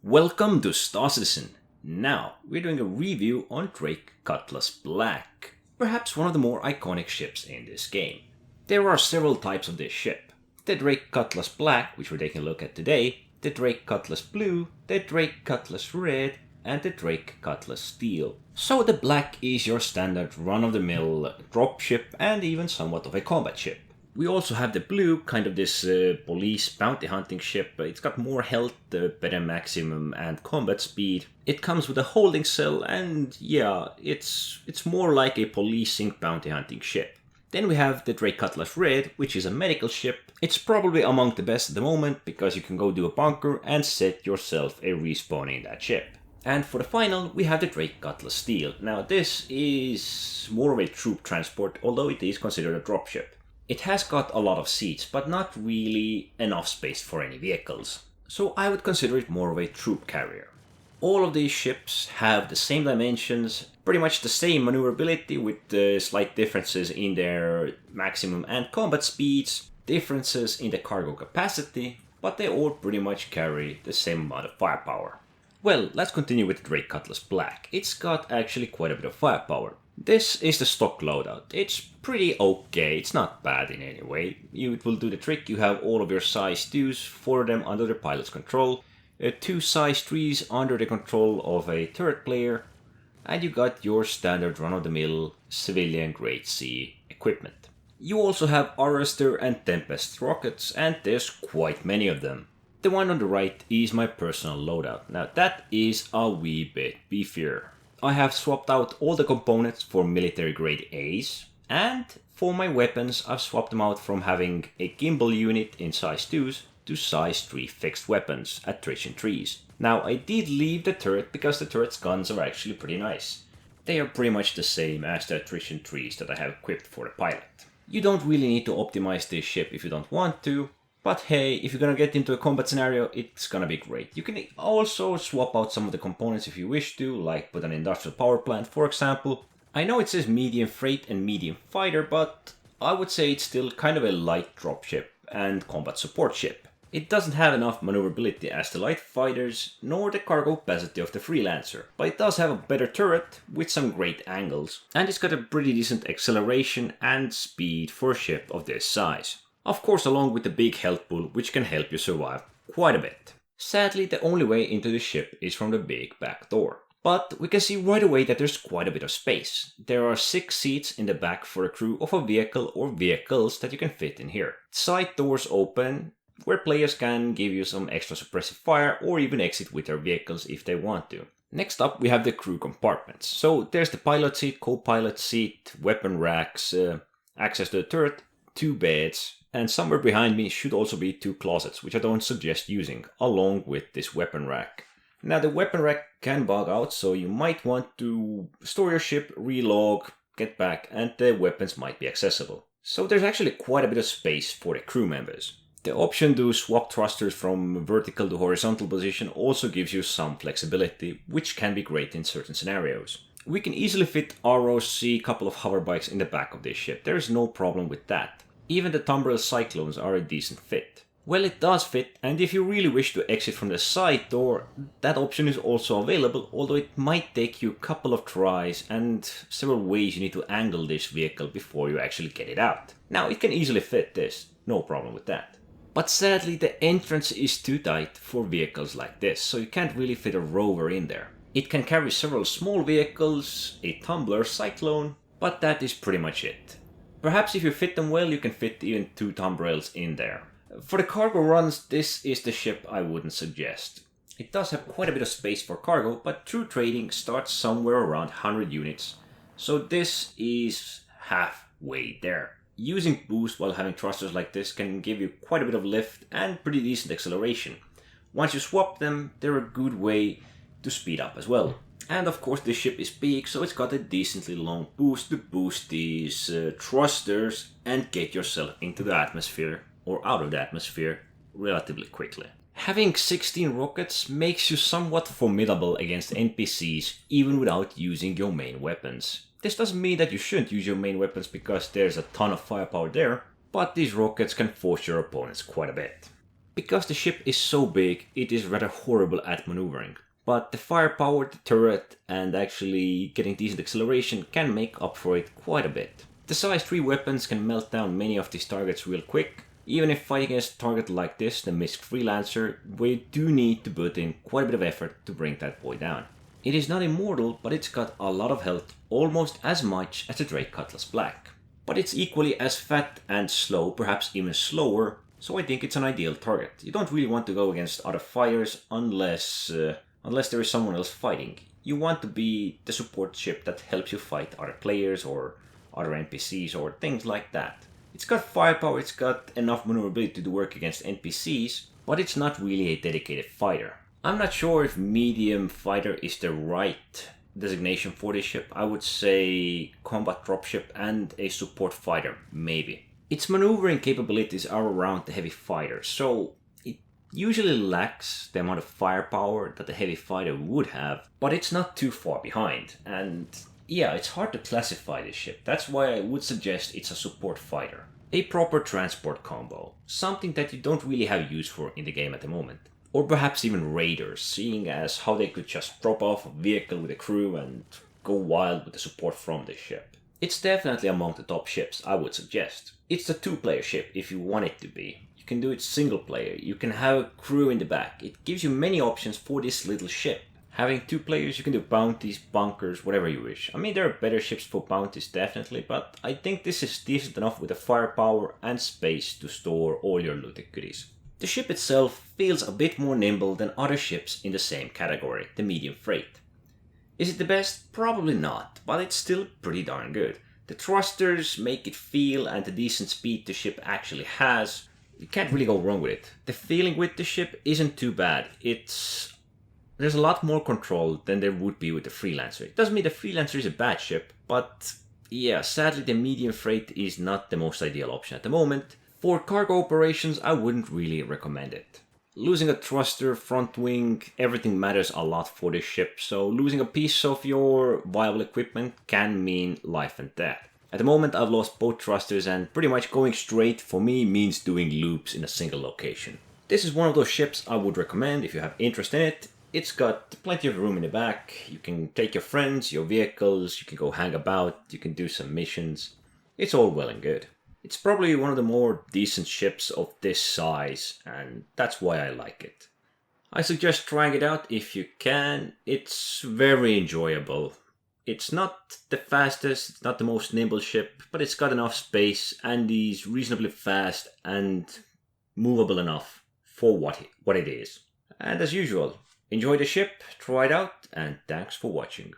Welcome to Star Citizen. Now, we're doing a review on Drake Cutlass Black, perhaps one of the more iconic ships in this game. There are several types of this ship. The Drake Cutlass Black, which we're taking a look at today, the Drake Cutlass Blue, the Drake Cutlass Red, and the Drake Cutlass Steel. So the Black is your standard run-of-the-mill dropship and even somewhat of a combat ship. We also have the Blue, kind of this police bounty hunting ship. It's got more health, better maximum, and combat speed. It comes with a holding cell, and yeah, it's more like a policing bounty hunting ship. Then we have the Drake Cutlass Red, which is a medical ship. It's probably among the best at the moment, because you can go do a bunker and set yourself a respawn in that ship. And for the final, we have the Drake Cutlass Steel. Now this is more of a troop transport, although it is considered a dropship. It has got a lot of seats, but not really enough space for any vehicles. So I would consider it more of a troop carrier. All of these ships have the same dimensions, pretty much the same maneuverability with slight differences in their maximum and combat speeds, differences in the cargo capacity, but they all pretty much carry the same amount of firepower. Well, let's continue with Drake Cutlass Black. It's got actually quite a bit of firepower. This is the stock loadout. It's pretty okay, it's not bad in any way. It will do the trick. You have all of your size 2s, 4 of them under the pilot's control, 2 size 3s under the control of a turret player, and you got your standard run-of-the-mill civilian grade C equipment. You also have Arrestor and Tempest rockets, and there's quite many of them. The one on the right is my personal loadout. Now that is a wee bit beefier. I have swapped out all the components for military grade A's, and for my weapons I've swapped them out from having a gimbal unit in size 2s to size 3 fixed weapons, attrition 3s. Now I did leave the turret because the turret's guns are actually pretty nice. They are pretty much the same as the attrition 3s that I have equipped for the pilot. You don't really need to optimize this ship if you don't want to, but hey, if you're gonna get into a combat scenario, it's gonna be great. You can also swap out some of the components if you wish to, like with an industrial power plant, for example. I know it says medium freight and medium fighter, but I would say it's still kind of a light dropship and combat support ship. It doesn't have enough maneuverability as the light fighters, nor the cargo capacity of the Freelancer, but it does have a better turret with some great angles, and it's got a pretty decent acceleration and speed for a ship of this size. Of course, along with the big health pool, which can help you survive quite a bit. Sadly, the only way into the ship is from the big back door. But we can see right away that there's quite a bit of space. There are 6 seats in the back for a crew of a vehicle or vehicles that you can fit in here. Side doors open, where players can give you some extra suppressive fire or even exit with their vehicles if they want to. Next up, we have the crew compartments. So there's the pilot seat, co-pilot seat, weapon racks, access to the turret, 2 beds, and somewhere behind me should also be 2 closets, which I don't suggest using, along with this weapon rack. Now the weapon rack can bug out, so you might want to store your ship, relog, get back, and the weapons might be accessible. So there's actually quite a bit of space for the crew members. The option to swap thrusters from vertical to horizontal position also gives you some flexibility, which can be great in certain scenarios. We can easily fit ROC, couple of hover bikes in the back of this ship. There is no problem with that. Even the Tumbrel Cyclones are a decent fit. Well, it does fit, and if you really wish to exit from the side door, that option is also available, although it might take you a couple of tries and several ways you need to angle this vehicle before you actually get it out. Now, it can easily fit this, no problem with that. But sadly, the entrance is too tight for vehicles like this, so you can't really fit a rover in there. It can carry several small vehicles, a Tumbler Cyclone, but that is pretty much it. Perhaps if you fit them well, you can fit even 2 Tumbrels in there. For the cargo runs, this is the ship I wouldn't suggest. It does have quite a bit of space for cargo, but true trading starts somewhere around 100 units, so this is halfway there. Using boost while having thrusters like this can give you quite a bit of lift and pretty decent acceleration. Once you swap them, they're a good way to speed up as well. And of course this ship is big, so it's got a decently long boost to boost these thrusters and get yourself into the atmosphere or out of the atmosphere relatively quickly. Having 16 rockets makes you somewhat formidable against NPCs even without using your main weapons. This doesn't mean that you shouldn't use your main weapons because there's a ton of firepower there, but these rockets can force your opponents quite a bit. Because the ship is so big, it is rather horrible at maneuvering. But the firepower, the turret, and actually getting decent acceleration can make up for it quite a bit. The size 3 weapons can melt down many of these targets real quick. Even if fighting against a target like this, the Mist Freelancer, we do need to put in quite a bit of effort to bring that boy down. It is not immortal, but it's got a lot of health, almost as much as the Drake Cutlass Black. But it's equally as fat and slow, perhaps even slower, so I think it's an ideal target. You don't really want to go against other fighters unless there is someone else fighting. You want to be the support ship that helps you fight other players or other NPCs or things like that. It's got firepower, it's got enough maneuverability to work against NPCs, but it's not really a dedicated fighter. I'm not sure if medium fighter is the right designation for this ship. I would say combat dropship and a support fighter, maybe. Its maneuvering capabilities are around the heavy fighter, so it usually lacks the amount of firepower that the heavy fighter would have, but it's not too far behind. And yeah, it's hard to classify this ship. That's why I would suggest it's a support fighter. A proper transport combo, something that you don't really have use for in the game at the moment. Or perhaps even raiders, seeing as how they could just drop off a vehicle with a crew and go wild with the support from this ship. It's definitely among the top ships, I would suggest. It's a 2-player ship if you want it to be. You can do it single player, you can have a crew in the back. It gives you many options for this little ship. Having 2 players, you can do bounties, bunkers, whatever you wish. I mean, there are better ships for bounties, definitely, but I think this is decent enough with the firepower and space to store all your looted goodies. The ship itself feels a bit more nimble than other ships in the same category, the medium freight. Is it the best? Probably not, but it's still pretty darn good. The thrusters make it feel, and the decent speed the ship actually has, you can't really go wrong with it. The feeling with the ship isn't too bad. There's a lot more control than there would be with the Freelancer. It doesn't mean the Freelancer is a bad ship, but yeah, sadly the medium freight is not the most ideal option at the moment. For cargo operations, I wouldn't really recommend it. Losing a thruster, front wing, everything matters a lot for this ship, so losing a piece of your viable equipment can mean life and death. At the moment I've lost both thrusters, and pretty much going straight for me means doing loops in a single location. This is one of those ships I would recommend if you have interest in it. It's got plenty of room in the back, you can take your friends, your vehicles, you can go hang about, you can do some missions. It's all well and good. It's probably one of the more decent ships of this size, and that's why I like it. I suggest trying it out if you can. It's very enjoyable. It's not the fastest, it's not the most nimble ship, but it's got enough space and is reasonably fast and movable enough for what it is. And as usual, enjoy the ship, try it out, and thanks for watching.